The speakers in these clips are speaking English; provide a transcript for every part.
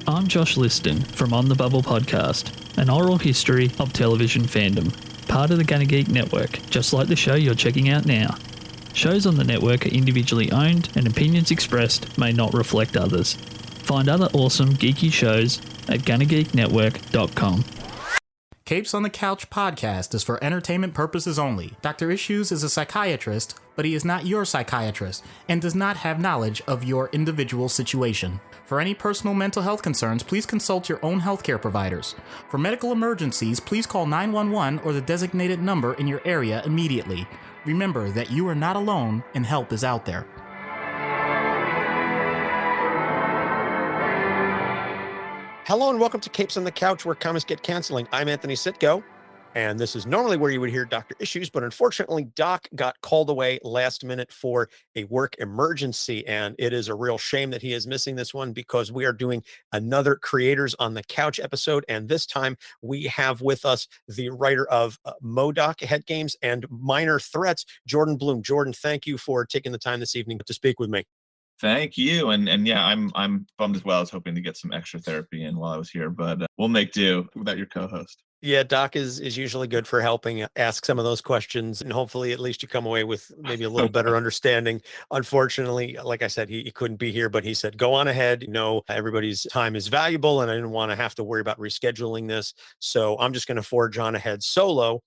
I'm Josh Liston from On the Bubble podcast, an oral history of television fandom, part of the Gonna Geek network, just like the show you're checking out now. Shows on the network are individually owned, and opinions expressed may not reflect others. Find other awesome geeky shows at GonnaGeekNetwork.com. Capes on the Couch podcast is for entertainment purposes only. Dr. Issues is a psychiatrist, but he is not your psychiatrist and does not have knowledge of your individual situation. For any personal mental health concerns, please consult your own healthcare providers. For medical emergencies, please call 911 or the designated number in your area immediately. Remember that you are not alone and help is out there. Hello and welcome to Capes on the Couch, where comics get canceling. I'm Anthony Sitko, and this is normally where you would hear Dr. Issues, but unfortunately, Doc got called away last minute for a work emergency, and it is a real shame that he is missing this one because we are doing another Creators on the Couch episode, and this time we have with us the writer of MODOK, Head Games, and Minor Threats, Jordan Blum. Jordan, thank you for taking the time this evening to speak with me. Thank you. And yeah, I'm bummed as well. I was hoping to get some extra therapy in while I was here, but we'll make do without your co-host. Yeah, Doc is usually good for helping ask some of those questions, and hopefully at least you come away with maybe a little better understanding. Unfortunately, like I said, he couldn't be here, but he said, go on ahead. Everybody's time is valuable, and I didn't want to have to worry about rescheduling this. So I'm just going to forge on ahead solo,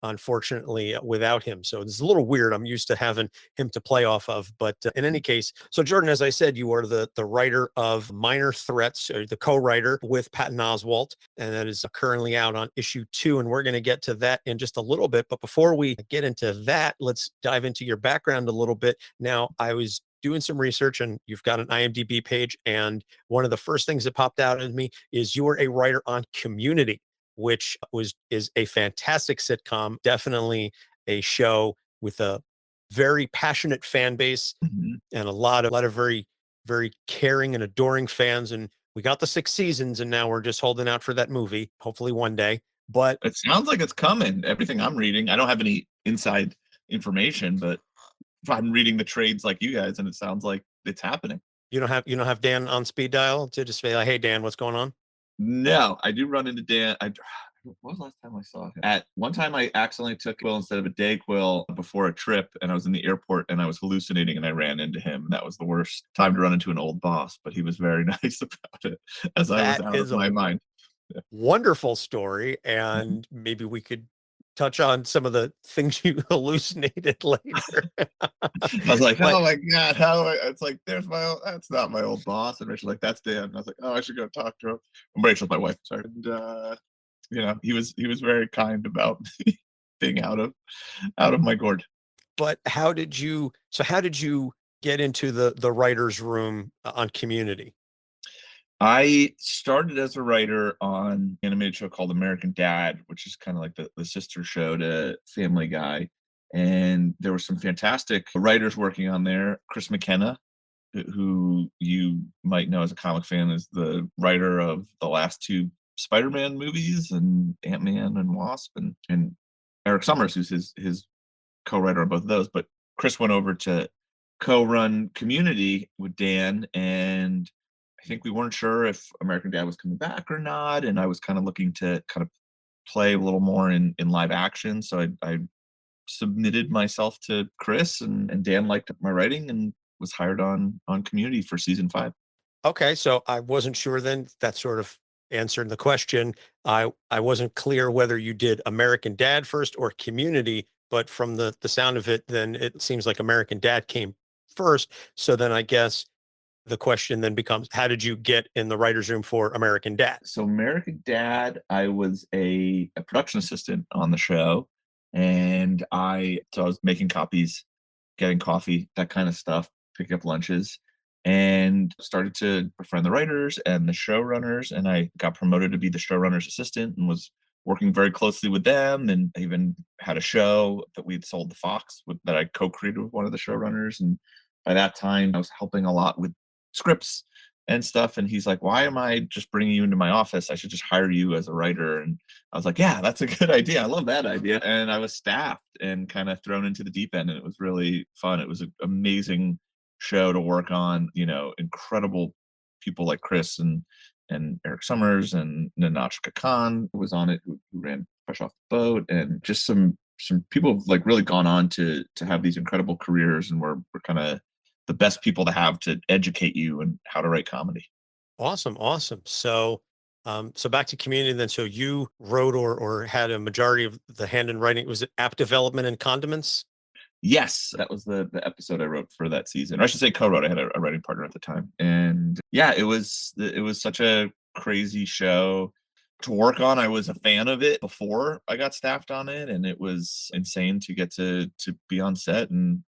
unfortunately, without him. So it's a little weird. I'm used to having him to play off of. But in any case, so Jordan, as I said, you are the writer of Minor Threats, or the co-writer with Patton, and that is currently out on issue 2. And we're going to get to that in just a little bit. But before we get into that, let's dive into your background a little bit. Now, I was doing some research, and you've got an IMDb page. And one of the first things that popped out at me is you were a writer on Community, which is a fantastic sitcom, definitely a show with a very passionate fan base and a lot of very, very caring and adoring fans. And we got the 6 seasons, and now we're just holding out for that movie, hopefully one day. But it sounds like it's coming. Everything I'm reading, I don't have any inside information, but I'm reading the trades like you guys, and it sounds like it's happening. You don't have Dan on speed dial to just say, like, hey, Dan, what's going on? No, I do run into Dan. What was the last time I saw him? At one time, I accidentally took Quill instead of a Dayquil before a trip, and I was in the airport, and I was hallucinating, and I ran into him. And that was the worst time to run into an old boss, but he was very nice about it as I was out of my mind. Wonderful story, and maybe we could touch on some of the things you hallucinated later. I was like, oh my God, it's like, that's not my old boss. And Rachel's like, that's Dan. And I was like, oh, I should go talk to him. Rachel's my wife, sorry. And he was very kind about being out of my gourd. But how did you get into the writer's room on Community? I started as a writer on an animated show called American Dad, which is kind of like the sister show to Family Guy. And there were some fantastic writers working on there. Chris McKenna, who you might know as a comic fan, is the writer of the last 2 Spider-Man movies and Ant-Man and Wasp, and Eric Summers, who's his co-writer on both of those. But Chris went over to co-run Community with Dan, and I think we weren't sure if American Dad was coming back or not, and I was kind of looking to kind of play a little more in live action. So I submitted myself to Chris, and Dan liked my writing and was hired on Community for season 5. Okay, so I wasn't sure then. That sort of answered the question. I wasn't clear whether you did American Dad first or Community, but from the sound of it, then it seems like American Dad came first. So then I guess the question then becomes, how did you get in the writer's room for American Dad? So American Dad, I was a production assistant on the show, and I was making copies, getting coffee, that kind of stuff, picking up lunches, and started to befriend the writers and the showrunners, and I got promoted to be the showrunner's assistant and was working very closely with them, and I even had a show that we'd sold to Fox that I co-created with one of the showrunners. And by that time, I was helping a lot with scripts and stuff, and he's like, why am I just bringing you into my office? I should just hire you as a writer. And I was like, yeah, that's a good idea. I love that idea. And I was staffed and kind of thrown into the deep end, and it was really fun. It was an amazing show to work on, incredible people like Chris and and Eric Summers and Nahnatchka Khan was on it, who ran Fresh Off the Boat, and just some people have like really gone on to have these incredible careers, and we're kind of the best people to have to educate you on how to write comedy. Awesome, awesome. So, so back to Community then. So you wrote or had a majority of the hand in writing. Was it app development and condiments? Yes, that was the episode I wrote for that season. Or I should say co-wrote. I had a writing partner at the time. And yeah, it was such a crazy show to work on. I was a fan of it before I got staffed on it, and it was insane to get to be on set and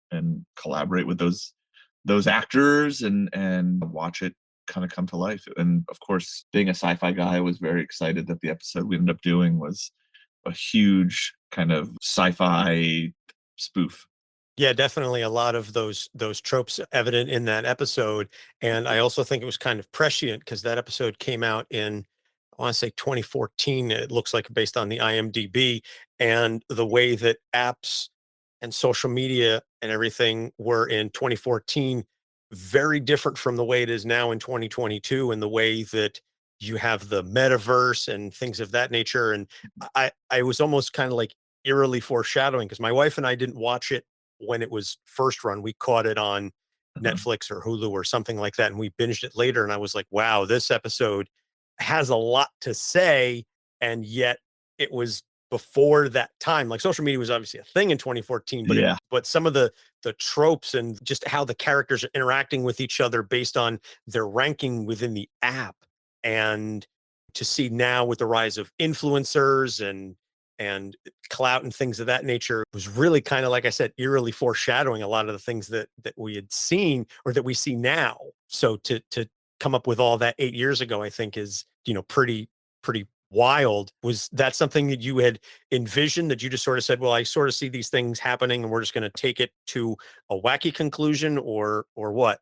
collaborate with those actors and watch it kind of come to life. And of course, being a sci-fi guy, I was very excited that the episode we ended up doing was a huge kind of sci-fi spoof. Yeah, definitely a lot of those tropes evident in that episode. And I also think it was kind of prescient because that episode came out in, I want to say 2014. It looks like based on the IMDb, and the way that apps and social media and everything were in 2014, very different from the way it is now in 2022, and the way that you have the metaverse and things of that nature. And I was almost kind of like eerily foreshadowing because my wife and I didn't watch it when it was first run. We caught it on Uh-huh. Netflix or Hulu or something like that, and we binged it later. And I was like, wow, this episode has a lot to say. And yet it was before that time. Like social media was obviously a thing in 2014, but Yeah. but some of the tropes and just how the characters are interacting with each other based on their ranking within the app. And to see now with the rise of influencers and clout and things of that nature was really kind of, like I said, eerily foreshadowing a lot of the things that we had seen or that we see now. So to come up with all that 8 years ago, I think is, pretty wild. Was that something that you had envisioned, that you just sort of said, well, I sort of see these things happening and we're just going to take it to a wacky conclusion, or what?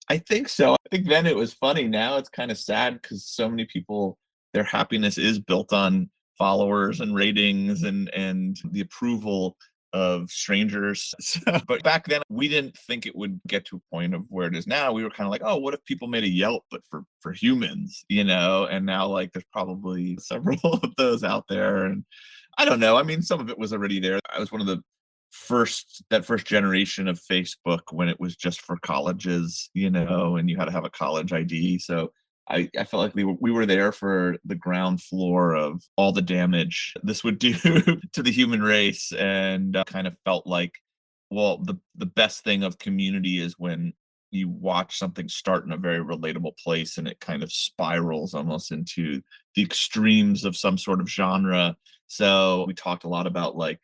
I think so. I think then it was funny. Now it's kind of sad because so many people, their happiness is built on followers and ratings and the approval of strangers. But back then, we didn't think it would get to a point of where it is now. We were kind of like, oh, what if people made a Yelp but for humans, you know? And now like there's probably several of those out there. And I don't know. I mean, some of it was already there. I was one of the first generation of Facebook when it was just for colleges, you know, and you had to have a college ID. So I felt like we were there for the ground floor of all the damage this would do to the human race, and kind of felt like, well, the best thing of Community is when you watch something start in a very relatable place and it kind of spirals almost into the extremes of some sort of genre. So we talked a lot about like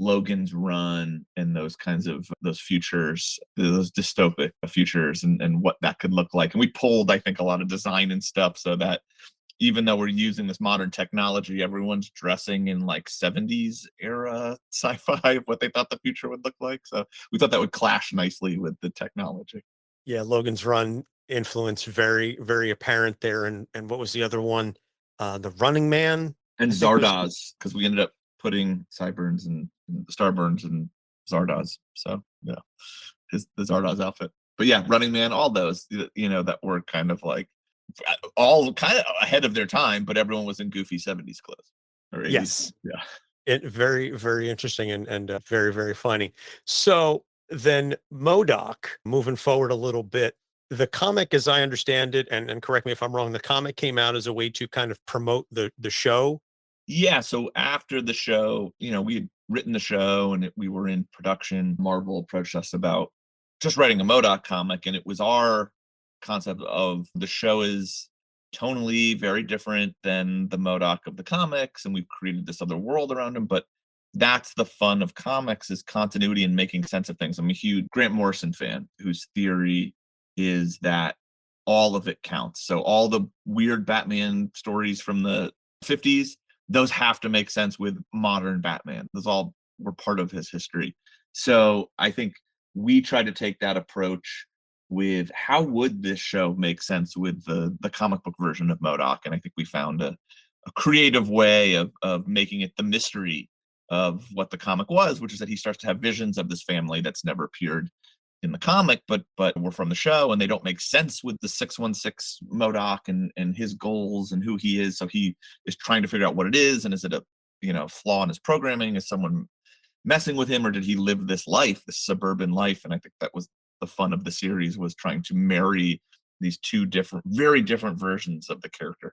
Logan's Run and those kinds of those futures, those dystopic futures, and what that could look like. And we pulled, I think, a lot of design and stuff so that even though we're using this modern technology, everyone's dressing in like 70s era sci-fi of what they thought the future would look like. So we thought that would clash nicely with the technology. Yeah, Logan's Run influence very, very apparent there. And what was the other one? The Running Man, And I think was. Zardoz, because we ended up putting Sideburns and Starburns and Zardoz. So yeah, the Zardoz outfit. But yeah, Running Man, all those, you know, that were kind of like all kind of ahead of their time, but everyone was in goofy 70s clothes or 80s. Yes. Yeah. It very, very interesting and very, very funny. So then MODOK, moving forward a little bit, the comic, as I understand it, and correct me if I'm wrong, the comic came out as a way to kind of promote the show. Yeah. So after the show, you know, we had written the show and we were in production. Marvel approached us about just writing a MODOK comic, and it was our concept of the show is tonally very different than the MODOK of the comics, and we've created this other world around him. But that's the fun of comics, is continuity and making sense of things. I'm a huge Grant Morrison fan whose theory is that all of it counts. So all the weird Batman stories from the 50s, those have to make sense with modern Batman. Those all were part of his history. So I think we try to take that approach with how would this show make sense with the comic book version of MODOK. And I think we found a creative way of making it the mystery of what the comic was, which is that he starts to have visions of this family that's never appeared in the comic, but were from the show, and they don't make sense with the 616 MODOK and his goals and who he is. So he is trying to figure out what it is, and is it a flaw in his programming? Is someone messing with him, or did he live this life, this suburban life? And I think that was the fun of the series, was trying to marry these two very different versions of the character.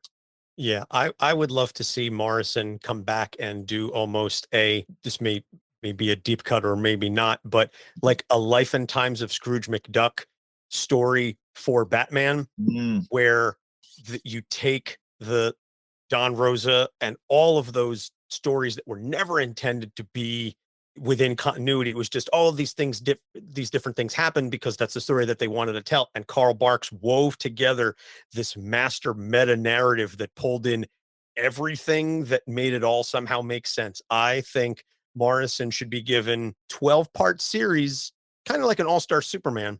Yeah, I would love to see Morrison come back and do almost this may be a deep cut or maybe not, but like a Life and Times of Scrooge McDuck story for Batman, where you take the Don Rosa and all of those stories that were never intended to be within continuity. It was just all of these things, these different things happened because that's the story that they wanted to tell. And Carl Barks wove together this master meta narrative that pulled in everything that made it all somehow make sense. I think Morrison should be given 12-part series, kind of like an All-Star Superman,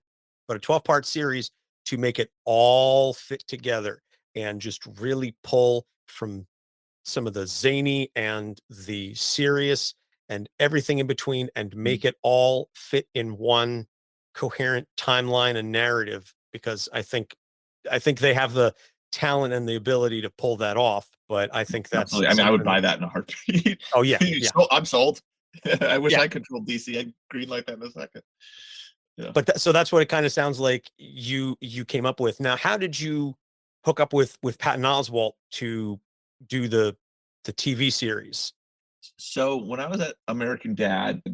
but a 12-part series to make it all fit together and just really pull from some of the zany and the serious and everything in between and make it all fit in one coherent timeline and narrative, because I think they have the talent and the ability to pull that off. But I think that's absolutely. I mean, I would buy that in a heartbeat. Oh yeah, yeah. I'm sold. I wish I controlled DC. I'd greenlight that in a second. Yeah. But so that's what it kind of sounds like you came up with. Now, how did you hook up with Patton Oswalt to do the TV series? So when I was at American Dad, I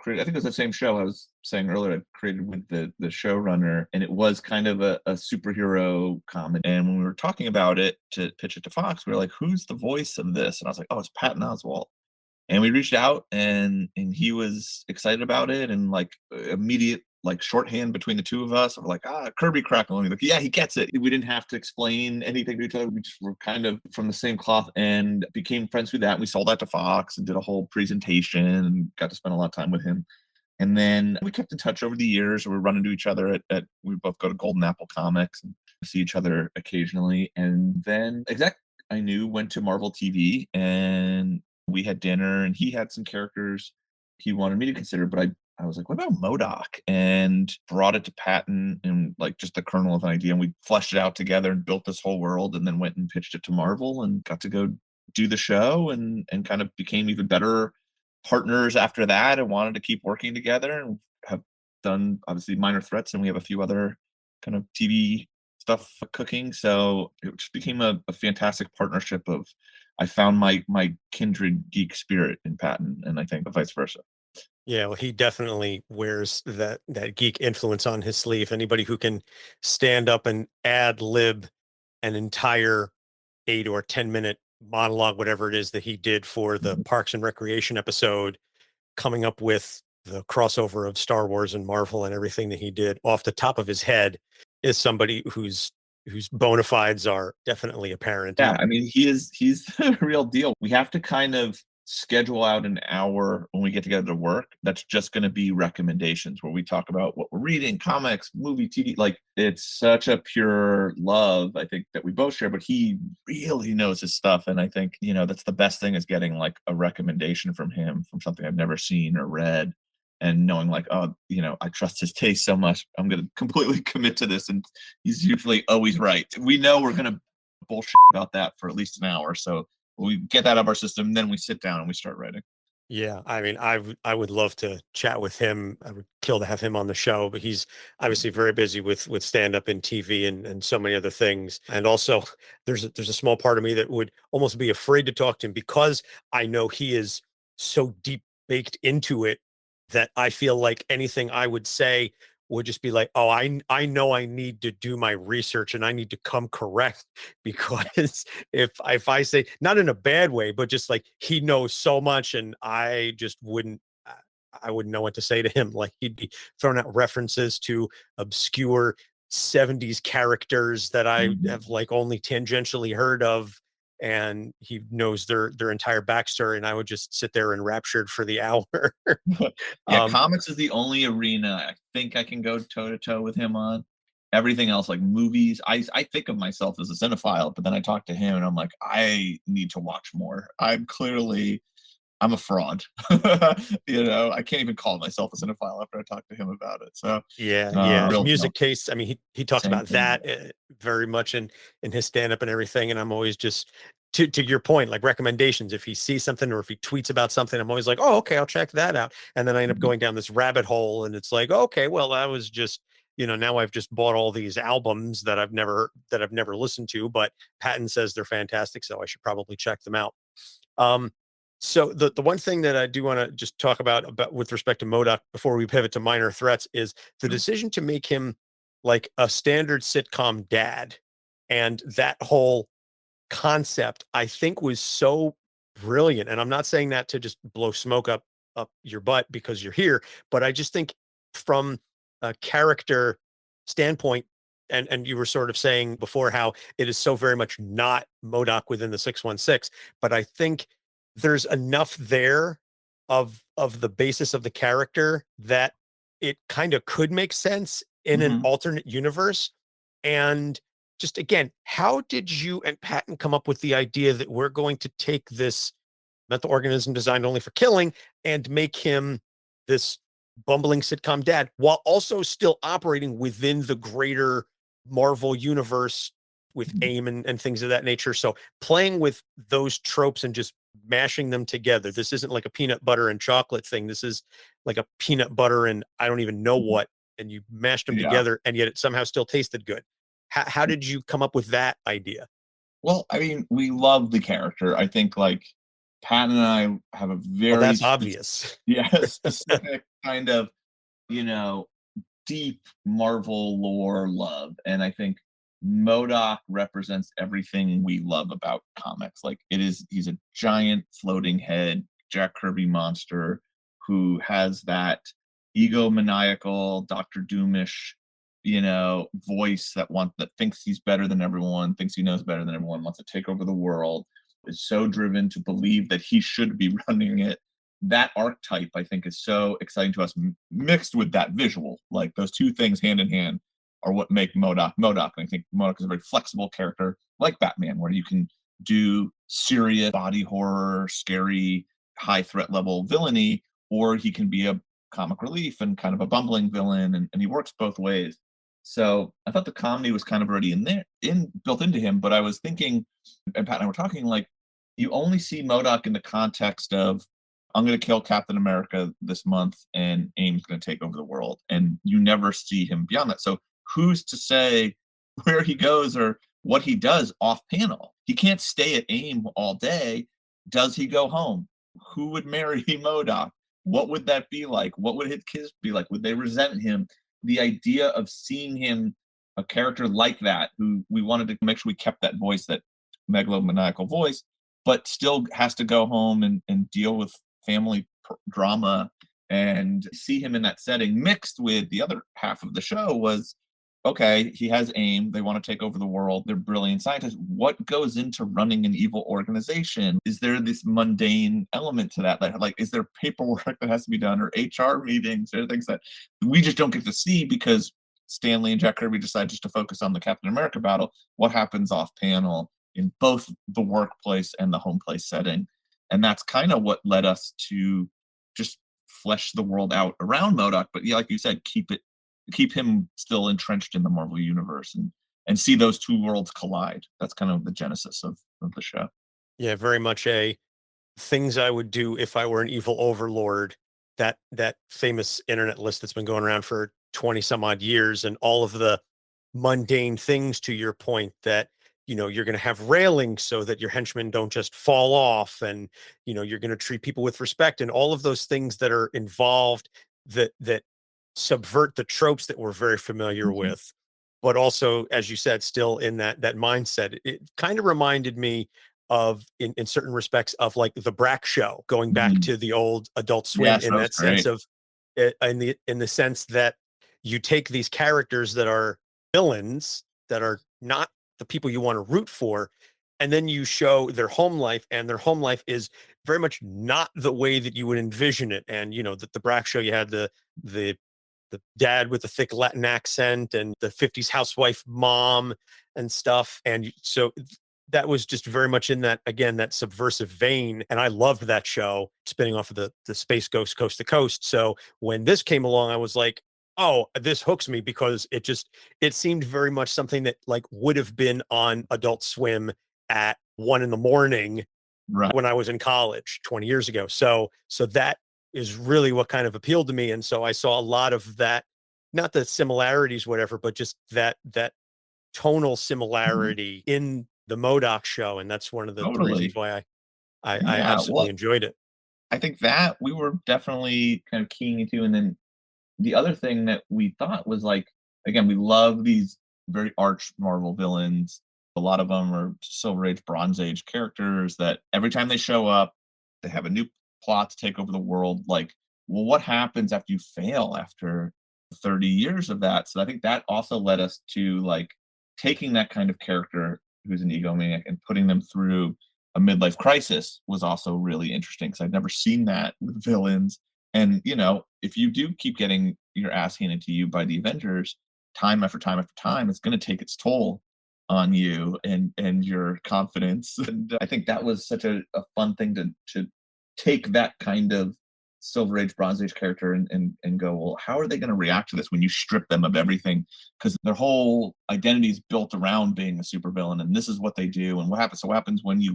think it was the same show I was saying earlier, I created with the showrunner, and it was kind of a superhero comedy. And when we were talking about it to pitch it to Fox, we were like, who's the voice of this? And I was like, oh, it's Patton Oswalt. And we reached out, and he was excited about it, and like immediate like shorthand between the two of us. We're like, Kirby Crackle. And like, yeah, he gets it. We didn't have to explain anything to each other. We just were kind of from the same cloth and became friends through that. And we sold that to Fox and did a whole presentation and got to spend a lot of time with him. And then we kept in touch over the years. We were running to each other at we both go to Golden Apple Comics and see each other occasionally. And then I knew went to Marvel TV, and we had dinner, and he had some characters he wanted me to consider, but I was like, what about MODOK? And brought it to Patton and like just the kernel of an idea. And we fleshed it out together and built this whole world, and then went and pitched it to Marvel and got to go do the show and kind of became even better partners after that and wanted to keep working together, and have done obviously Minor Threats, and we have a few other kind of TV stuff cooking. So it just became a fantastic partnership of, I found my kindred geek spirit in Patton, and I think vice versa. Yeah, well, he definitely wears that geek influence on his sleeve. Anybody who can stand up and ad lib an entire 8 or 10-minute monologue, whatever it is that he did for the Parks and Recreation episode, coming up with the crossover of Star Wars and Marvel and everything that he did off the top of his head, is somebody whose bona fides are definitely apparent. Yeah, I mean, he's the real deal. We have to kind of schedule out an hour when we get together to work that's just going to be recommendations, where we talk about what we're reading, comics, movie, TV. Like, it's such a pure love, I think, that we both share, but he really knows his stuff. And I think, that's the best thing, is getting like a recommendation from him from something I've never seen or read, and knowing like, oh, I trust his taste so much, I'm going to completely commit to this. And he's usually always right. We know we're going to bullshit about that for at least an hour. So we get that out of our system, then we sit down and we start writing. Yeah, I mean, I would love to chat with him. I would kill to have him on the show, but he's obviously very busy with stand up and TV and so many other things. And also, there's a small part of me that would almost be afraid to talk to him, because I know he is so deep baked into it that I feel like anything I would say would just be like, oh, I know I need to do my research and I need to come correct, because if I say, not in a bad way, but just like, he knows so much and I just wouldn't know what to say to him. Like, he'd be throwing out references to obscure 70s characters that I have like only tangentially heard of, and he knows their entire backstory, and I would just sit there enraptured for the hour. Yeah, comics is the only arena I think I can go toe to toe with him on. Everything else, like movies, I think of myself as a cinephile, but then I talk to him and I'm like, I need to watch more. I'm clearly I'm a fraud. I can't even call myself a cinephile after I talked to him about it. So Yeah. His real music deal. taste. I mean, he talks Same about thing. that very much in his stand up and everything. And I'm always just to your point, like recommendations. If he sees something or if he tweets about something, I'm always like, oh, okay, I'll check that out. And then I end up Mhm. going down this rabbit hole, and it's like, okay, well, that was just now I've just bought all these albums that I've never listened to, but Patton says they're fantastic, so I should probably check them out. Um, so the one thing that I do want to just talk about with respect to MODOK before we pivot to minor threats is the decision to make him like a standard sitcom dad, and that whole concept I think was so brilliant. And I'm not saying that to just blow smoke up your butt because you're here, but I just think from a character standpoint, and you were sort of saying before how it is so very much not MODOK within the 616, but I think there's enough there of the basis of the character that it kind of could make sense in an Mhm. alternate universe. And just again, how did you and Patton come up with the idea that we're going to take this mental organism designed only for killing and make him this bumbling sitcom dad while also still operating within the greater Marvel universe with Mhm. AIM and things of that nature? So playing with those tropes and just mashing them together. This isn't like a peanut butter and chocolate thing. This is like a peanut butter and I don't even know Mhm. what. And you mashed them Yeah. together, and yet it somehow still tasted good. How did you come up with that idea? Well, I mean, we love the character. I think like Pat and I have a Well, very that's obvious. yeah, specific kind of, you know, deep Marvel lore love. And I think MODOK represents everything we love about comics. Like he's a giant floating head Jack Kirby monster who has that egomaniacal Doctor Doomish, voice that thinks he's better than everyone, thinks he knows better than everyone, wants to take over the world, is so driven to believe that he should be running it. That archetype I think is so exciting to us, mixed with that visual. Like those two things hand in hand are what make MODOK MODOK. And I think MODOK is a very flexible character, like Batman, where you can do serious body horror, scary, high threat level villainy, or he can be a comic relief and kind of a bumbling villain, and he works both ways. So I thought the comedy was kind of already in there, in built into him. But I was thinking, and Pat and I were talking, like you only see MODOK in the context of I'm going to kill Captain America this month and AIM's going to take over the world. And you never see him beyond that. So who's to say where he goes or what he does off panel? He can't stay at AIM all day. Does he go home? Who would marry MODOK? What would that be like? What would his kids be like? Would they resent him? The idea of seeing him, a character like that, who we wanted to make sure we kept that voice, that megalomaniacal voice, but still has to go home and deal with drama, and see him in that setting mixed with the other half of the show was okay, he has AIM, they want to take over the world, they're brilliant scientists. What goes into running an evil organization? Is there this mundane element to that, like is there paperwork that has to be done, or HR meetings, or things that we just don't get to see because Stanley and Jack Kirby decide just to focus on the Captain America battle? What happens off panel in both the workplace and the home place setting? And that's kind of what led us to just flesh the world out around MODOK. But yeah, like you said, keep him still entrenched in the Marvel universe, and see those two worlds collide. That's kind of the genesis of the show. Yeah, very much a things I would do if I were an evil overlord. That famous internet list that's been going around for 20 some odd years, and all of the mundane things, to your point, that you're going to have railings so that your henchmen don't just fall off, and you're going to treat people with respect, and all of those things that are involved that subvert the tropes that we're very familiar Mhm. with, but also, as you said, still in that mindset. It kind of reminded me of, in certain respects, of like the Brack show, going back Mhm. to the old Adult Swim, Yes, in that was that sense great. of in the sense that you take these characters that are villains, that are not the people you want to root for, and then you show their home life, and their home life is very much not the way that you would envision it. And that the Brack show, you had the the dad with the thick Latin accent and the 50s housewife mom and stuff. And so that was just very much in that, again, that subversive vein. And I loved that show, spinning off of the Space Ghost Coast to Coast. So when this came along, I was like, oh, this hooks me, because it seemed very much something that like would have been on Adult Swim at 1 in the morning Right. when I was in college 20 years ago. So that is really what kind of appealed to me. And so I saw a lot of that, not the similarities, whatever, but just that tonal Mhm. similarity in the MODOK show. And that's one of the reasons Totally. why I Yeah. absolutely enjoyed it. I think that we were definitely kind of keying into, and then the other thing that we thought was like, again, we love these very arch Marvel villains. A lot of them are Silver Age, Bronze Age characters that every time they show up, they have a new plot to take over the world. Like, well, what happens after you fail after 30 years of that? So I think that also led us to like taking that kind of character who's an egomaniac and putting them through a midlife crisis was also really interesting because I'd never seen that with villains. And if you do keep getting your ass handed to you by the Avengers time after time after time, it's going to take its toll on you and your confidence. And I think that was such a fun thing to take that kind of Silver Age, Bronze Age character and go, well, how are they going to react to this when you strip them of everything? Because their whole identity is built around being a supervillain, and this is what they do. And what happens? So what happens when he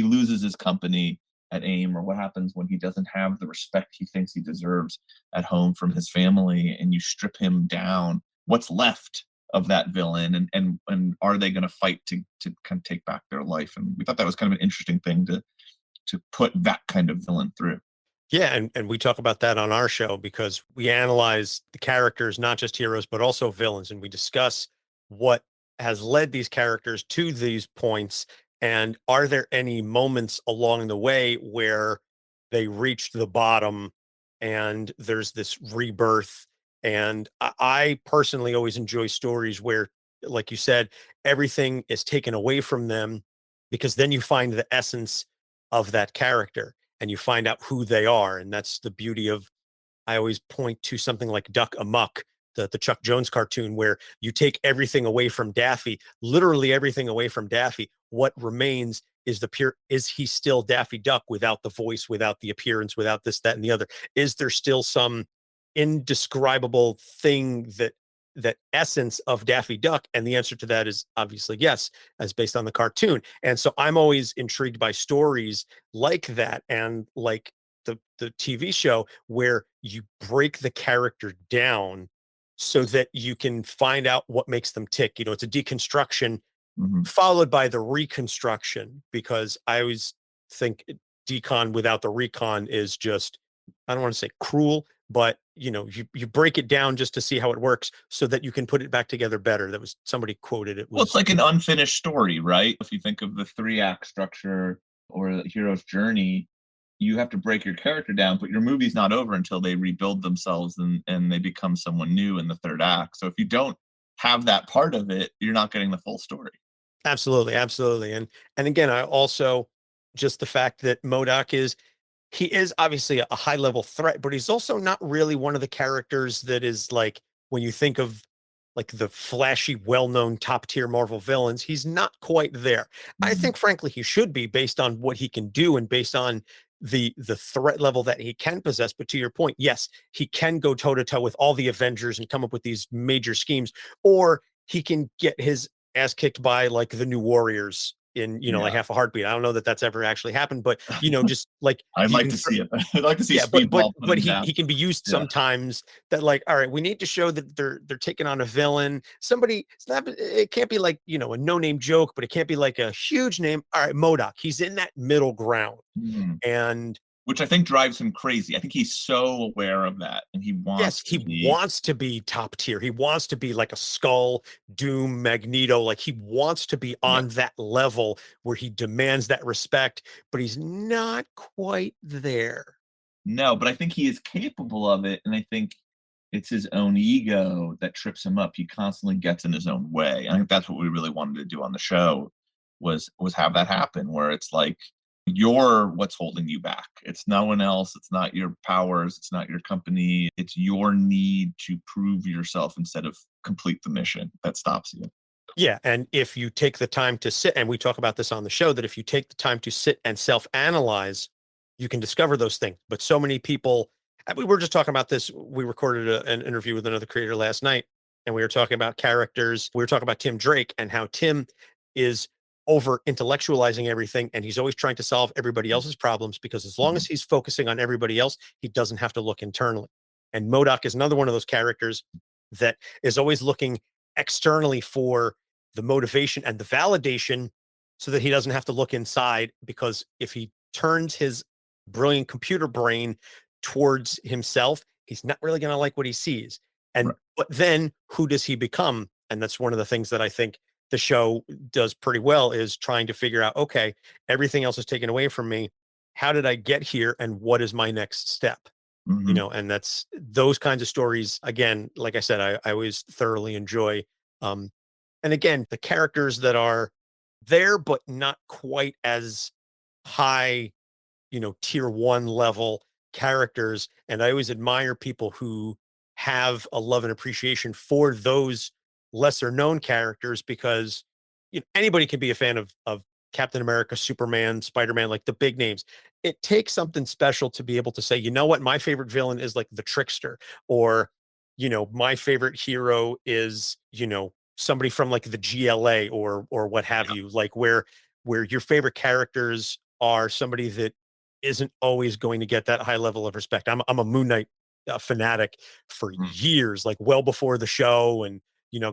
loses his company at AIM, or what happens when he doesn't have the respect he thinks he deserves at home from his family, and you strip him down? What's left of that villain, and are they going to fight to kind of take back their life? And we thought that was kind of an interesting thing to put that kind of villain through. Yeah, and we talk about that on our show because we analyze the characters, not just heroes, but also villains, and we discuss what has led these characters to these points, and are there any moments along the way where they reached the bottom and there's this rebirth. And I personally always enjoy stories where, like you said, everything is taken away from them, because then you find the essence of that character and you find out who they are. And that's the beauty of, I always point to something like Duck Amuck, the Chuck Jones cartoon, where you take everything away from Daffy, literally everything away from Daffy. What remains is is he still Daffy Duck without the voice, without the appearance, without this, that, and the other? Is there still some indescribable thing, that essence of Daffy Duck? And the answer to that is obviously yes, as based on the cartoon. And so I'm always intrigued by stories like that, and like the TV show, where you break the character down so that you can find out what makes them tick. It's a deconstruction Mhm. followed by the reconstruction, because I always think decon without the recon is just, I don't want to say cruel, but you break it down just to see how it works so that you can put it back together better. That was, somebody quoted it Well, it's was, like an unfinished story, right? If you think of the 3-act structure or the hero's journey, you have to break your character down, but your movie's not over until they rebuild themselves and they become someone new in the 3rd act. So if you don't have that part of it, you're not getting the full story. absolutely, absolutely. And again, I also, just the fact that MODOK he is obviously a high level threat, but he's also not really one of the characters that is like, when you think of like the flashy, well known top tier Marvel villains, he's not quite there. I Mhm. think, frankly, he should be, based on what he can do and based on the threat level that he can possess. But to your point, yes, he can go toe to toe with all the Avengers and come up with these major schemes, or he can get his ass kicked by like the New Warriors in like Yeah. half a heartbeat. I don't know that that's ever actually happened, but just like I'd you like can to see it. I'd like to see yeah, but Speedball put but him he down. he can be used Yeah. sometimes, that like, all right, we need to show that they're taking on a villain. Somebody, it can't be like, a no-name joke, but it can't be like a huge name. All right, MODOK, he's in that middle ground. Mhm. And Which I think drives him crazy. I think he's so aware of that, and he yes, wants to he be. wants to be top tier. He wants to be like a Skull, Doom, Magneto. Like, he wants to be Yeah. on that level where he demands that respect, but he's not quite there. No, but I think he is capable of it, and I think it's his own ego that trips him up. He constantly gets in his own way. I think that's what we really wanted to do on the show was have that happen where it's like you're what's holding you back. It's no one else. It's not your powers. It's not your company. It's your need to prove yourself instead of complete the mission that stops you. Yeah. And if you take the time to sit, and we talk about this on the show, that if you take the time to sit and self-analyze, you can discover those things. But so many people, and we were just talking about this. We recorded an interview with another creator last night, and we were talking about characters. We were talking about Tim Drake and how Tim is over intellectualizing everything. And he's always trying to solve everybody else's problems, because as long as he's focusing on everybody else, he doesn't have to look internally. And MODOK is another one of those characters that is always looking externally for the motivation and the validation, so that he doesn't have to look inside. Because if he turns his brilliant computer brain towards himself, he's not really going to like what he sees. And Right. but then who does he become? And that's one of the things that I think the show does pretty well, is trying to figure out, okay, everything else is taken away from me. How did I get here? And what is my next step? Mhm. And that's those kinds of stories. Again, like I said, I always thoroughly enjoy. Um, and again, the characters that are there, but not quite as high, tier one level characters. And I always admire people who have a love and appreciation for those lesser known characters, because anybody can be a fan of Captain America, Superman, Spider-Man, like the big names. It takes something special to be able to say, you know what, my favorite villain is like the Trickster, or my favorite hero is somebody from like the GLA, or what have you, like where your favorite characters are somebody that isn't always going to get that high level of respect. I'm a Moon Knight fanatic for Mm. years, like well before the show, and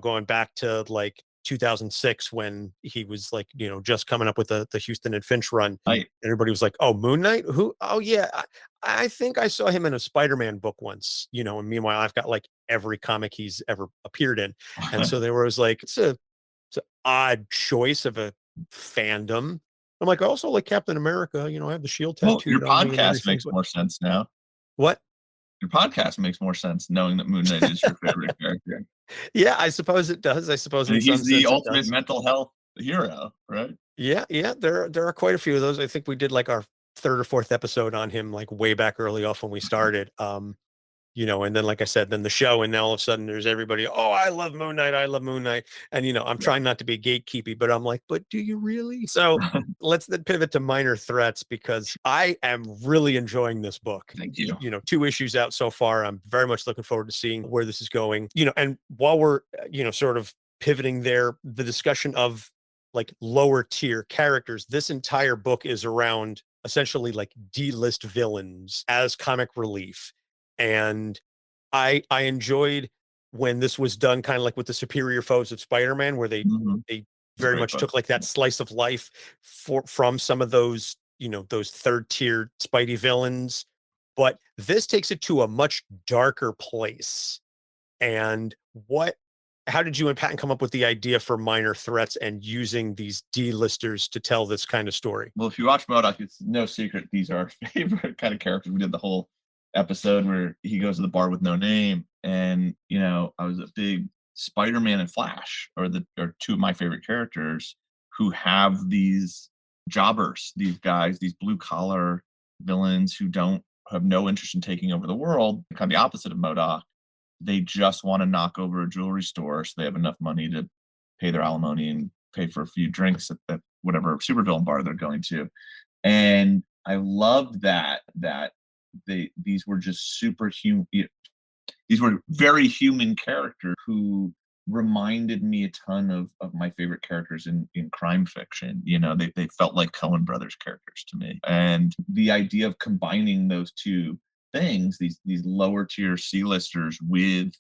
going back to like 2006, when he was like just coming up with the Houston and Finch run. I Everybody was like, "Oh, Moon Knight? Who? Oh yeah, I think I saw him in a Spider-Man book once." And meanwhile, I've got like every comic he's ever appeared in, and so there was like it's an odd choice of a fandom. I'm like, I also like Captain America. I have the shield well, your tattooed on me and podcast everything. makes But more sense now. what? Your podcast makes more sense knowing that Moon Knight is your favorite character. Yeah, I suppose it does. I suppose in And he's some the sense it ultimate does. mental health hero, right? Yeah, yeah. There are quite a few of those. I think we did like our third or fourth episode on him, like way back early off when we started. And then like I said, then the show, and now all of a sudden there's everybody, oh, I love Moon Knight, I love Moon Knight. And I'm Yeah. trying not to be gatekeepy, but I'm like, but do you really? So let's then pivot to Minor Threats, because I am really enjoying this book. Thank you. 2 issues out so far. I'm very much looking forward to seeing where this is going. And while we're sort of pivoting there, the discussion of like lower tier characters, this entire book is around essentially like D-list villains as comic relief. And I enjoyed when this was done kind of like with the Superior Foes of Spider-Man, where they Mhm. they It's a very great much book. took like that slice of life from some of those those third tier Spidey villains. But this takes it to a much darker place. And how did you and Patton come up with the idea for Minor Threats and using these D-listers to tell this kind of story? Well, if you watch MODOK, it's no secret these are our favorite kind of characters. We did the whole episode where he goes to the bar with no name, and I was a big Spider-Man and Flash are two of my favorite characters who have these jobbers, these guys, these blue collar villains who don't have no interest in taking over the world. Kind of the opposite of MODOK. They just want to knock over a jewelry store so they have enough money to pay their alimony and pay for a few drinks at whatever supervillain bar they're going to. And I loved that these were just superhuman. These were very human characters who reminded me a ton of my favorite characters in crime fiction. They felt like Coen brothers characters to me. And the idea of combining those two things, these lower tier C-listers with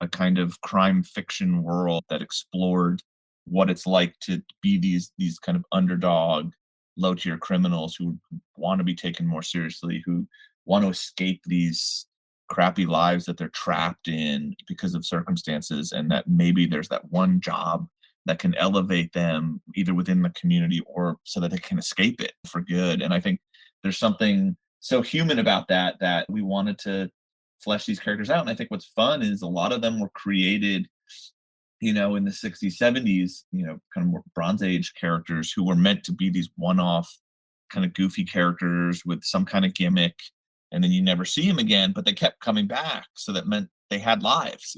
a kind of crime fiction world that explored what it's like to be these kind of underdog low tier criminals who want to be taken more seriously, who want to escape these crappy lives that they're trapped in because of circumstances, and that maybe there's that one job that can elevate them either within the community or so that they can escape it for good. And I think there's something so human about that we wanted to flesh these characters out. And I think what's fun is a lot of them were created in the 60s, 70s, kind of more Bronze Age characters who were meant to be these one-off kind of goofy characters with some kind of gimmick, and then you never see them again, but they kept coming back. So that meant they had lives.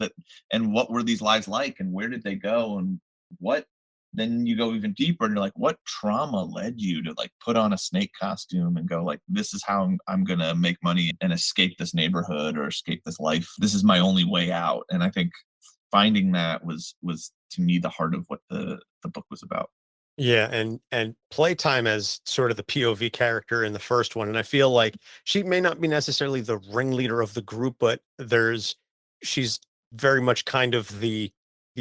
And what were these lives like, and where did they go, and what? Then you go even deeper and you're like, what trauma led you to like put on a snake costume and go like, this is how I'm gonna make money and escape this neighborhood or escape this life. This is my only way out. And I think finding that was to me the heart of what the book was about. Yeah, and Playtime as sort of the POV character in the first one, and I feel like she may not be necessarily the ringleader of the group, but she's very much kind of the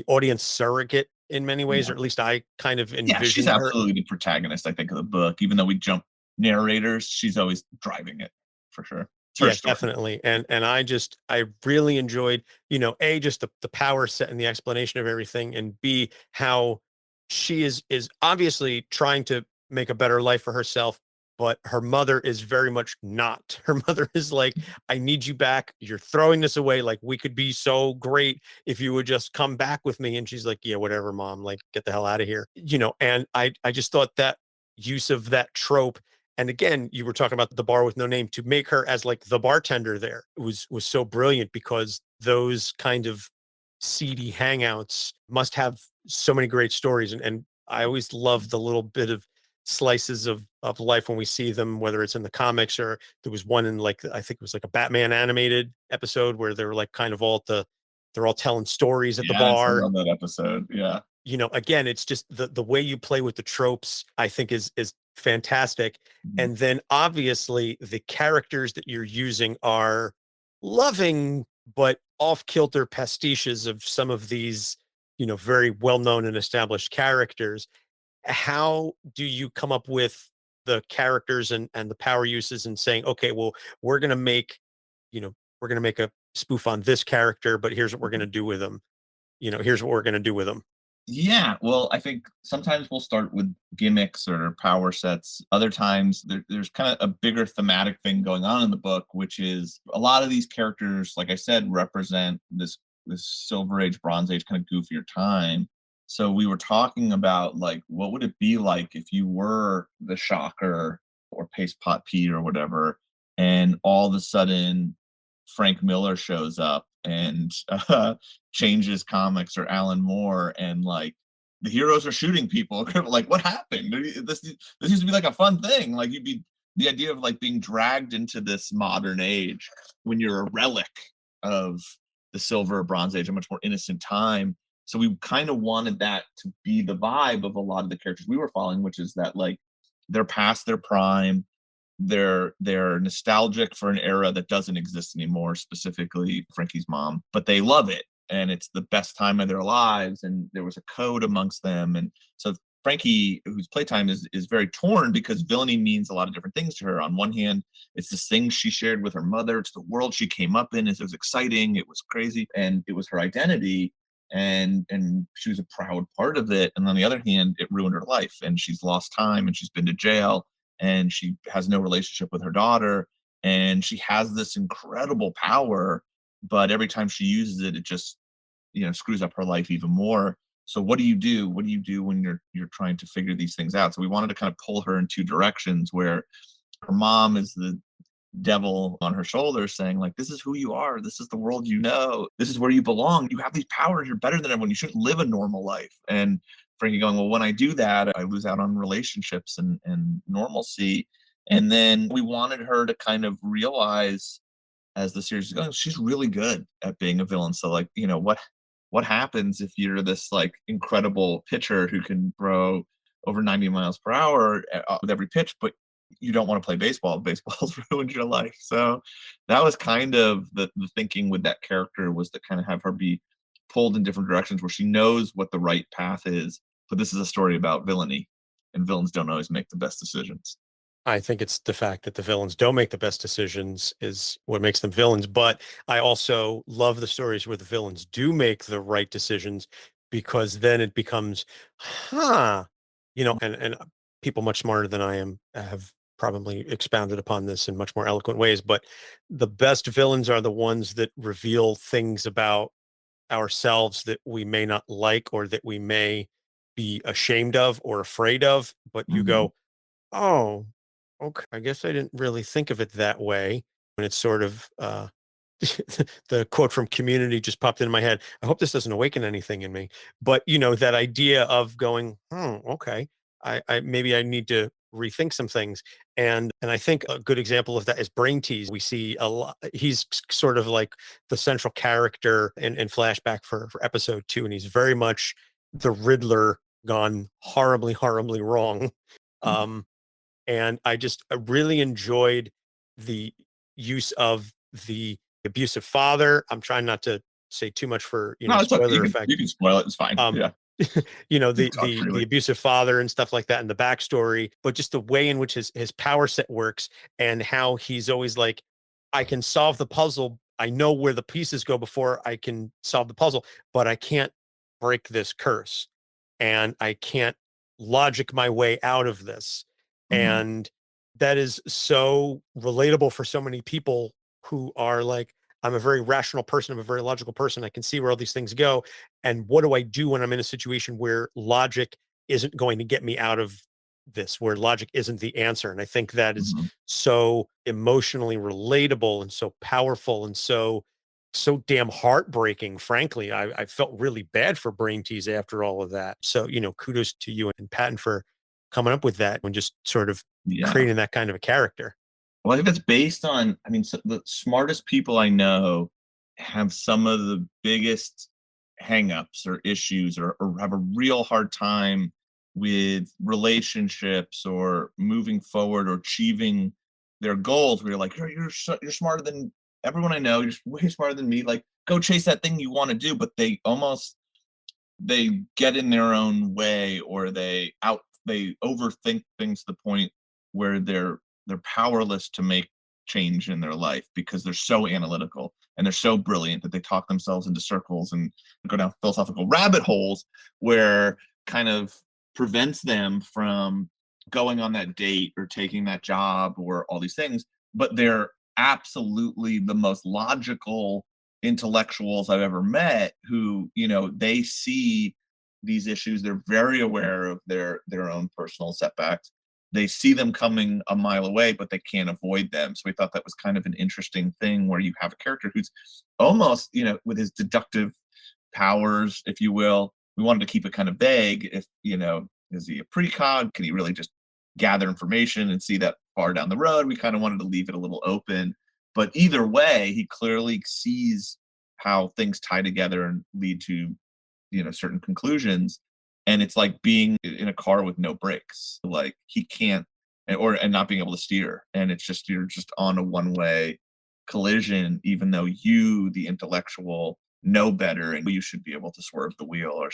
audience surrogate in many ways, Yeah. or at least I kind of Yeah, she's envisioned her. absolutely the protagonist, I think, of the book. Even though we jump narrators, she's always driving it for sure. It's her Yeah, story. definitely. And I really enjoyed, A, just the power set and the explanation of everything, and B, how she is obviously trying to make a better life for herself, but her mother is very much not. Her mother is like, I need you back. You're throwing this away. Like, we could be so great if you would just come back with me. And she's like, yeah, whatever, mom. Like, get the hell out of here. And I just thought that use of that trope, and again, you were talking about the bar with no name, to make her as like the bartender there was so brilliant, because those kind of seedy hangouts must have so many great stories. And I always love the little bit of slices of life when we see them, whether it's in the comics, or there was one in, like, I think it was like a Batman animated episode where they're like kind of they're all telling stories at the Yes, I bar. love that episode. Yeah. Again, it's just the way you play with the tropes, I think is fantastic. Mhm. And then obviously the characters that you're using are loving but off-kilter pastiches of some of these, very well-known and established characters. How do you come up with the characters and the power uses, and saying, okay, well, we're gonna make, we're gonna make a spoof on this character, but here's what we're gonna do with them. Here's what we're gonna do with them. Yeah, well, I think sometimes we'll start with gimmicks or power sets. Other times there's kind of a bigger thematic thing going on in the book, which is a lot of these characters, like I said, represent this Silver Age, Bronze Age kind of goofier time. So we were talking about like what would it be like if you were the Shocker or Paste Pot Pete or whatever, and all of a sudden Frank Miller shows up and changes comics, or Alan Moore, and like the heroes are shooting people. Like, what happened? This used to be like a fun thing. Like, you'd be the idea of like being dragged into this modern age when you're a relic of the Silver or Bronze Age, a much more innocent time. So we kind of wanted that to be the vibe of a lot of the characters we were following, which is that like they're past their prime, they're nostalgic for an era that doesn't exist anymore, specifically Frankie's mom, but they love it and it's the best time of their lives, and there was a code amongst them. And so Frankie, whose playtime is very torn, because villainy means a lot of different things to her. On one hand, it's this thing she shared with her mother, it's the world she came up in, it was exciting, it was crazy, and it was her identity, and she was a proud part of it. And on the other hand, it ruined her life, and she's lost time, and she's been to jail, and she has no relationship with her daughter, and she has this incredible power, but every time she uses it, it just screws up her life even more. So what do you do? What do you do when you're trying to figure these things out? So we wanted to kind of pull her in two directions, where her mom is the devil on her shoulders saying like, this is who you are, this is the world, this is where you belong, you have these powers, you're better than everyone, you shouldn't live a normal life. And Frankie going, well, when I do that, I lose out on relationships and normalcy. And then we wanted her to kind of realize, as the series is going, she's really good at being a villain. So like, what happens if you're this like incredible pitcher who can throw over 90 miles per hour with every pitch, but you don't want to play baseball? Baseball's ruined your life. So that was kind of the thinking with that character, was to kind of have her be pulled in different directions where she knows what the right path is. But this is a story about villainy, and villains don't always make the best decisions. I think it's the fact that the villains don't make the best decisions is what makes them villains. But I also love the stories where the villains do make the right decisions, because then it becomes, huh, and people much smarter than I am have probably expounded upon this in much more eloquent ways. But the best villains are the ones that reveal things about ourselves that we may not like, or that we may be ashamed of or afraid of. But you Mhm. go, oh, okay. I guess I didn't really think of it that way. And it's sort of the quote from Community just popped into my head. I hope this doesn't awaken anything in me. But that idea of going, okay, I maybe I need to rethink some things. And I think a good example of that is Brain Tease. We see a lot. He's sort of like the central character in flashback for episode 2, and he's very much the Riddler gone horribly, horribly wrong. Um, and I really enjoyed the use of the abusive father. I'm trying not to say too much for No, it's okay. spoiler You effect. can spoil it. It's fine. Yeah. You can talk The freely. abusive father and stuff like that, and the backstory, but just the way in which his power set works, and how he's always like, I can solve the puzzle. I know where the pieces go before I can solve the puzzle, but I can't break this curse, and I can't logic my way out of this. Mhm. And that is so relatable for so many people who are like, I'm a very rational person, I'm a very logical person, I can see where all these things go, and what do I do when I'm in a situation where logic isn't going to get me out of this, where logic isn't the answer? And I think that is Mhm. so emotionally relatable and so powerful and so damn heartbreaking. Frankly, I felt really bad for Brain Tease after all of that. So kudos to you and Patton for coming up with that and just sort of Yeah. creating that kind of a character. Well, I think that's based on, I mean, so the smartest people I know have some of the biggest hangups or issues, or have a real hard time with relationships or moving forward or achieving their goals. Where you're like, you're smarter than everyone I know. You're way smarter than me. Like, go chase that thing you want to do. But they get in their own way, or they overthink things to the point where they're powerless to make change in their life because they're so analytical and they're so brilliant that they talk themselves into circles and go down philosophical rabbit holes where kind of prevents them from going on that date or taking that job or all these things. But they're absolutely the most logical intellectuals I've ever met who, they see these issues. They're very aware of their own personal setbacks. They see them coming a mile away, but they can't avoid them. So we thought that was kind of an interesting thing where you have a character who's almost, with his deductive powers, if you will. We wanted to keep it kind of vague. If, is he a precog? Can he really just gather information and see that far down the road? We kind of wanted to leave it a little open. But either way, he clearly sees how things tie together and lead to, certain conclusions. And it's like being in a car with no brakes. Like he can't, and not being able to steer. And it's just, you're just on a one-way collision, even though you, the intellectual, know better and you should be able to swerve the wheel or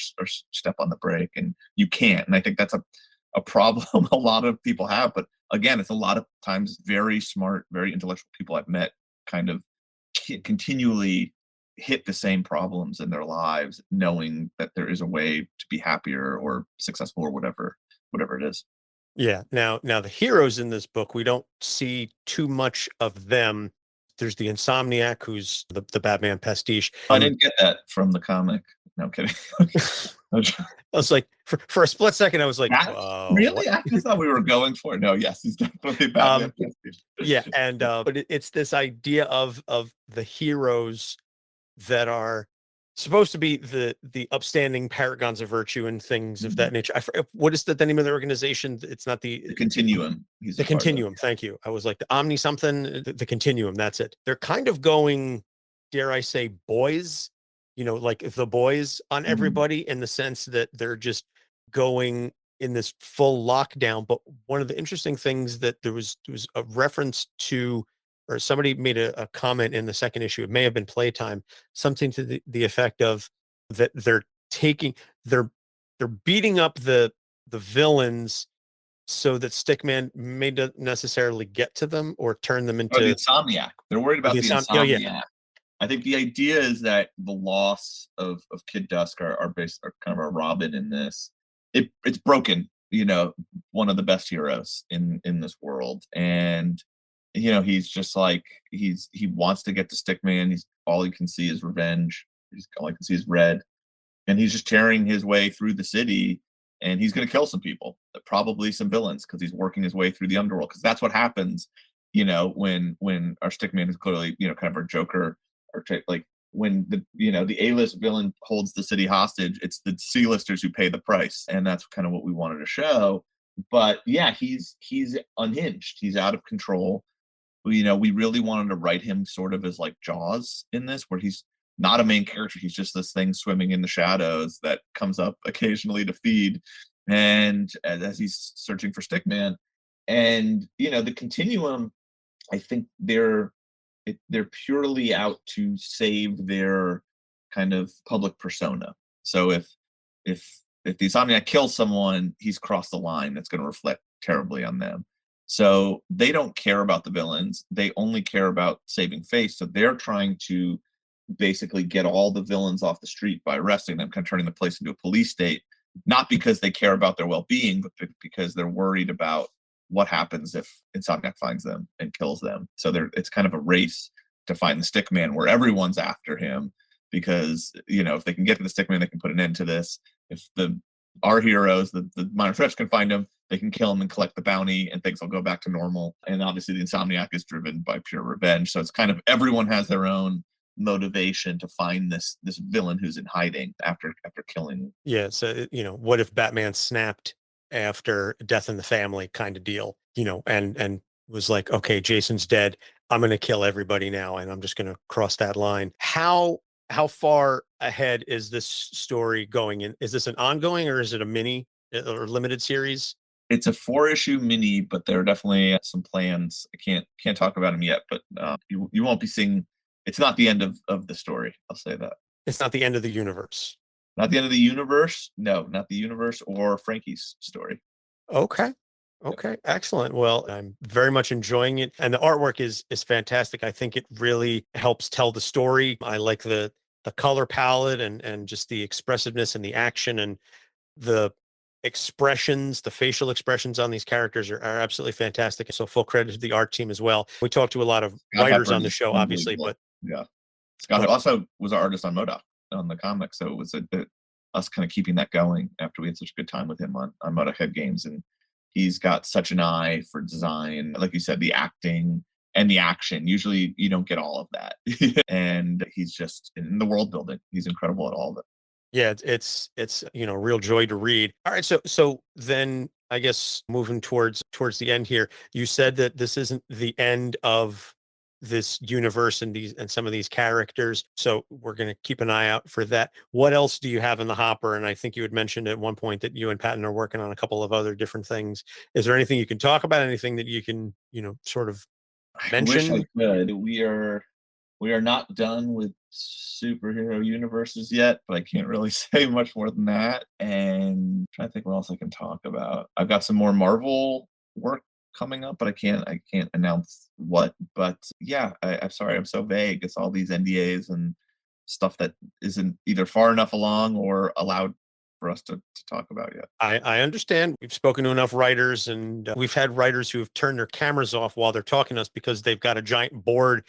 step on the brake, and you can't. And I think that's a problem a lot of people have. But again, it's a lot of times very smart, very intellectual people I've met kind of continually hit the same problems in their lives, knowing that there is a way to be happier or successful or whatever it is. Yeah. Now the heroes in this book, we don't see too much of them. There's the Insomniac, who's the Batman pastiche. I didn't get that from the comic. No, I'm kidding. I was like, for a split second, I was like, Really? what? I just thought we were going for it. No, yes, he's definitely Batman. Yeah, and but it's this idea of the heroes that are supposed to be the upstanding paragons of virtue and things of that nature. What is the name of the organization? It's not The Continuum. He's the a part of it. Continuum. Thank you. I was like the Omni something, the Continuum. That's it. They're kind of going, dare I say, boys, like the boys on Mhm. everybody, in the sense that they're just going in this full lockdown. But one of the interesting things that there was a reference to, or somebody made a comment in the second issue, it may have been Playtime, something to the effect of that taking they're they're beating up the villains so that Stickman may not necessarily get to them or turn them Oh, the into Insomniac. They're worried about the yeah, yeah. Insomniac. I think the idea is that the loss of Kid Dusk, are kind of a Robin in this. It's broken, one of the best heroes in this world. And he's just like he wants to get to Stickman. He's all he can see is revenge. All he can see is red. And he's just tearing his way through the city, and he's going to kill some people, probably some villains, because he's working his way through the underworld, because that's what happens when our Stickman is clearly kind of our Joker or like when the A-list villain holds the city hostage, it's the C-listers who pay the price, and that's kind of what we wanted to show. But yeah, he's unhinged. He's out of control. We really wanted to write him sort of as like Jaws in this, where he's not a main character. He's just this thing swimming in the shadows that comes up occasionally to feed, and as he's searching for Stickman. And the Continuum, I think they're purely out to save their kind of public persona. So if the Insomniac kills someone, he's crossed the line. That's going to reflect terribly on them. So they don't care about the villains. They only care about saving face. So they're trying to basically get all the villains off the street by arresting them, kind of turning the place into a police state, not because they care about their well-being, but because they're worried about what happens if Insomniac finds them and kills them. So it's kind of a race to find the Stickman where everyone's after him, because if they can get to the Stickman, they can put an end to this. If our heroes, the minor threats, can find him, they can kill him and collect the bounty, and things will go back to normal. And obviously the Insomniac is driven by pure revenge. So it's kind of everyone has their own motivation to find this villain who's in hiding after killing. Yeah. So, what if Batman snapped after Death in the Family kind of deal, and was like, okay, Jason's dead. I'm going to kill everybody now, and I'm just going to cross that line. How far ahead is this story going in? Is this an ongoing, or is it a mini or limited series? It's a 4-issue mini, but there are definitely some plans. I can't talk about them yet, but you won't be seeing. It's not the end of the story. I'll say that. It's not the end of the universe. Not the end of the universe. No, not the universe or Frankie's story. Okay. Excellent. Well, I'm very much enjoying it. And the artwork is fantastic. I think it really helps tell the story. I like the color palette and just the expressiveness and the action and the expressions, the facial expressions on these characters are absolutely fantastic. So full credit to the art team as well. We talked to a lot of writers on the show, obviously, but yeah, Scott also was our artist on MODOK on the comic. So it was us kind of keeping that going after we had such a good time with him on MODOK Head Games. And he's got such an eye for design, like you said, the acting and the action. Usually you don't get all of that. And he's just in the world building. He's incredible at all of it. Yeah, it's real joy to read. All right, so then I guess moving towards the end here, you said that this isn't the end of this universe and some of these characters. So we're going to keep an eye out for that. What else do you have in the hopper? And I think you had mentioned at one point that you and Patton are working on a couple of other different things. Is there anything you can talk about? Anything that you can, sort of mention? I wish I could. We are not done with superhero universes yet, but I can't really say much more than that. And I'm trying to think what else I can talk about. I've got some more Marvel work coming up, but I can't announce what. But yeah, I'm sorry, I'm so vague. It's all these NDAs and stuff that isn't either far enough along or allowed for us to talk about yet. I understand. We've spoken to enough writers, and we've had writers who have turned their cameras off while they're talking to us because they've got a giant board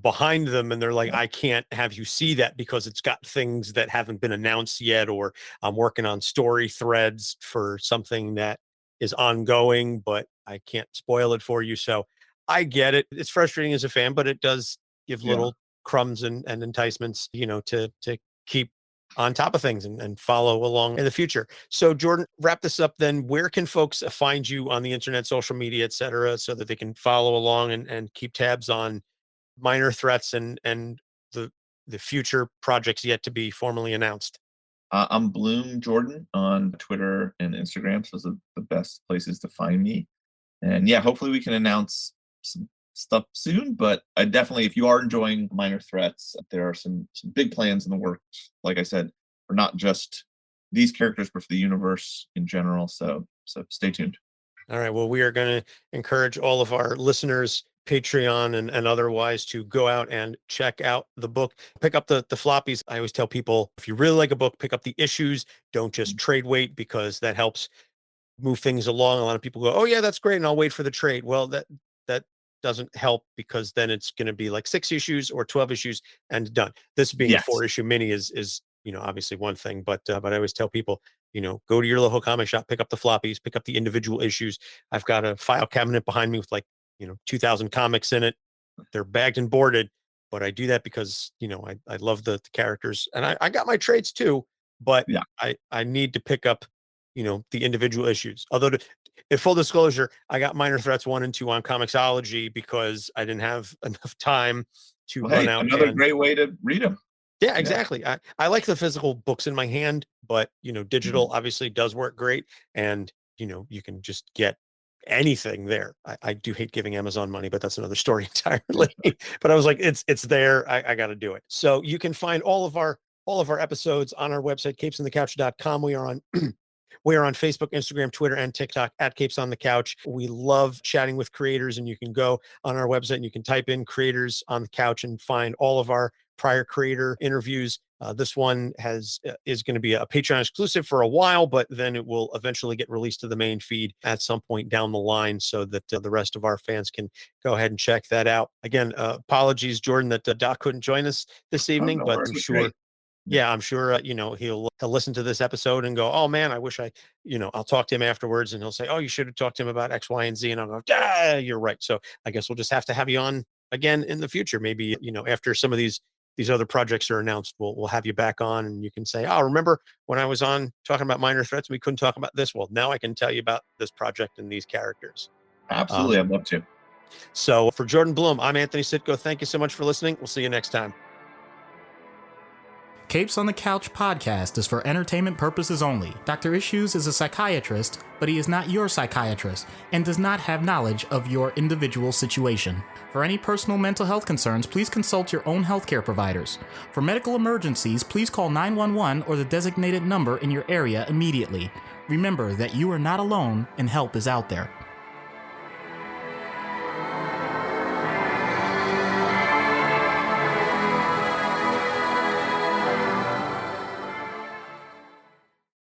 behind them, and they're like, I can't have you see that because it's got things that haven't been announced yet, or I'm working on story threads for something that is ongoing, but I can't spoil it for you. So I get it. It's frustrating as a fan, but it does give little crumbs and enticements, to keep on top of things and follow along in the future. So Jordan, wrap this up then. Where can folks find you on the internet, social media, et cetera, so that they can follow along and keep tabs on minor threats and the future projects yet to be formally announced? I'm Blum Jordan on Twitter and Instagram. So those are the best places to find me. And yeah, hopefully we can announce some stuff soon, but I definitely, if you are enjoying minor threats, there are some big plans in the works, like I said, for not just these characters, but for the universe in general. So stay tuned. All right. Well, we are going to encourage all of our listeners, Patreon and otherwise, to go out and check out the book. Pick up the floppies. I always tell people, if you really like a book, pick up the issues. Don't just trade wait, because that helps move things along. A lot of people go, oh yeah, that's great, and I'll wait for the trade. Well, that doesn't help, because then it's going to be like 6 issues or 12 issues and done. This being a 4-issue mini is obviously one thing, but I always tell people, go to your local comic shop, pick up the floppies, pick up the individual issues. I've got a file cabinet behind me with 2,000 comics in it. They're bagged and boarded, but I do that because, I love the characters, and I got my traits too, but Yeah. I need to pick up, the individual issues. Although, in full disclosure, I got Minor Threats 1 and 2 on Comixology because I didn't have enough time to Well, run hey, out another and great way to read them. yeah, Yeah. exactly. I like the physical books in my hand, but digital Mhm. obviously does work great. And you can just get anything there. I do hate giving Amazon money, but that's another story entirely. But I was like, it's there. I gotta do it. So you can find all of our episodes on our website, capesonthecouch.com. We are on Facebook, Instagram, Twitter, and TikTok at Capes on the Couch. We love chatting with creators, and you can go on our website and you can type in creators on the couch and find all of our prior creator interviews. This one is going to be a Patreon exclusive for a while, but then it will eventually get released to the main feed at some point down the line so that the rest of our fans can go ahead and check that out. Again, apologies, Jordan, that Doc couldn't join us this Oh, evening, no but worries. I'm It's sure great. Yeah. yeah, I'm sure, he'll listen to this episode and go, "Oh man, I wish I'll talk to him afterwards," and he'll say, "Oh, you should have talked to him about X, Y, and Z." And I'll go, "Yeah, you're right." So I guess we'll just have to have you on again in the future. Maybe, after some of these other projects are announced, we'll have you back on and you can say, "Oh, remember when I was on talking about Minor Threats, we couldn't talk about this." Well, now I can tell you about this project and these characters. Absolutely. I'd love to. So for Jordan Blum, I'm Anthony Sitko. Thank you so much for listening. We'll see you next time. Capes on the Couch podcast is for entertainment purposes only. Dr. Issues is a psychiatrist, but he is not your psychiatrist and does not have knowledge of your individual situation. For any personal mental health concerns, please consult your own healthcare providers. For medical emergencies, please call 911 or the designated number in your area immediately. Remember that you are not alone and help is out there.